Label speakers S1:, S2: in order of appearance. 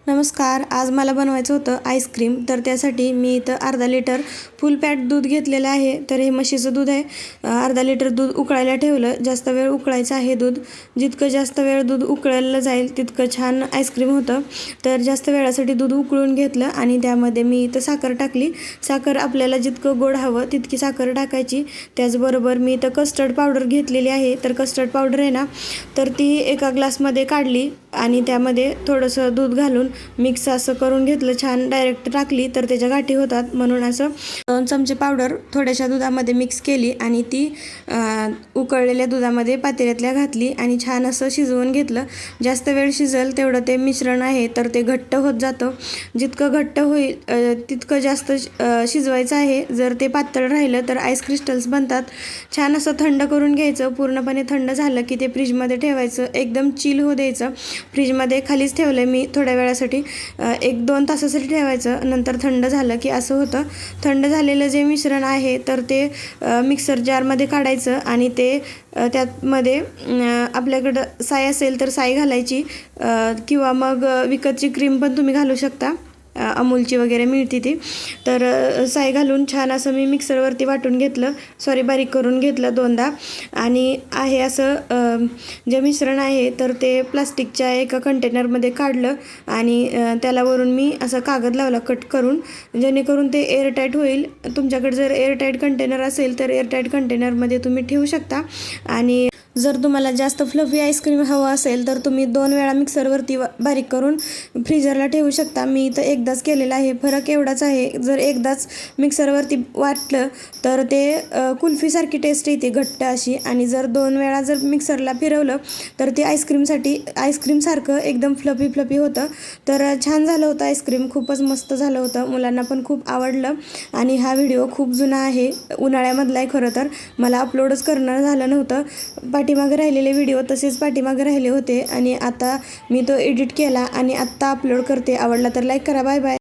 S1: नमस्कार. आज मला बनवायचं होतं आईस्क्रीम. तर त्यासाठी मी इथं अर्धा लिटर फुल फॅट दूध घेतलेलं आहे. तर हे म्हशीचं दूध आहे. अर्धा लिटर दूध उकळायला ठेवलं. जास्त वेळ उकळायचं आहे दूध. जितकं जास्त वेळ दूध उकळलं जाईल तितकं छान आईस्क्रीम होतं. तर जास्त वेळासाठी दूध उकळून घेतलं आणि त्यामध्ये मी इथं साखर टाकली. साखर आपल्याला जितकं गोड हवं तितकी साखर टाकायची. त्याचबरोबर मी इथं कस्टर्ड पावडर घेतलेली आहे. तर कस्टर्ड पावडर आहे ना, तर ती एका ग्लासमध्ये काढली आणि त्यामध्ये थोडंसं दूध घालून मिक्स असं करून घेतलं. छान डायरेक्ट टाकली तर त्याच्या गाठी होतात, म्हणून असं 2 चमचे पावडर थोड्याशा दुधामध्ये मिक्स केली आणि ती उकळलेल्या दुधामध्ये पातेल्यातल्या घातली आणि छान असं शिजवून घेतलं. जास्त वेळ शिजेल तेवढं ते मिश्रण आहे तर ते घट्ट होत जातं. जितकं घट्ट होईल तितकं जास्त शिजवायचं आहे. जर ते पातळ राहिलं तर आईस क्रिस्टल्स बनतात. छान असं थंड करून घ्यायचं. पूर्णपणे थंड झालं की ते फ्रीजमध्ये ठेवायचं. एकदम चिल होऊ द्यायचं. फ्रीजमध्ये खालीच ठेवलं मी थोड्या वेळासाठी, 1-2 तासासाठी ठेवायचं. नंतर थंड झालं की असं होतं. थंड झालेलं जे मिश्रण आहे तर ते मिक्सर जारमध्ये काढायचं आणि ते त्यामध्ये आपल्याकडं साय असेल तर साय घालायची, किंवा मग विकतची क्रीम पण तुम्ही घालू शकता. अमूलची वगैरे मिळते ती. तर साय घालून छान असं मी मिक्सरवरती वाटून घेतलं, बारीक करून घेतलं 2दा. आणि आहे असं जे मिश्रण आहे तर ते प्लास्टिकच्या एका कंटेनरमध्ये काढलं आणि त्याला वरून मी असं कागद लावला कट करून, जेणेकरून ते एअरटाईट होईल. तुमच्याकडे जर एअरटाईट कंटेनर असेल तर एअरटाईट कंटेनरमध्ये तुम्ही ठेवू शकता. आणि जर तुम्हाला जास्त फ्लफी आईस्क्रीम हवं असेल तर तुम्ही 2 वेळा मिक्सरवरती बारीक करून फ्रीजरला ठेवू शकता. मी इथं एकदाच केलेलं आहे. फरक एवढाच आहे, जर एकदाच मिक्सरवरती वाटलं तर ते कुल्फीसारखी टेस्ट येते घट्ट अशी, आणि जर 2 वेळा जर मिक्सरला फिरवलं तर ते आईस्क्रीमसारखं एकदम फ्लफी होतं. तर छान झालं होतं आईस्क्रीम. खूपच मस्त झालं होतं. मुलांना पण खूप आवडलं. आणि हा व्हिडिओ खूप जुना आहे, उन्हाळ्यामधला आहे. खरं तर मला अपलोडच करणं झालं नव्हतं. पाठीमागे राहिलेले व्हिडिओ तसेच पाठीमागे राहिले होते आणि आता मी तो एडिट केला आणि आत्ता अपलोड करते. आवडला तर लाईक करा. Bye bye.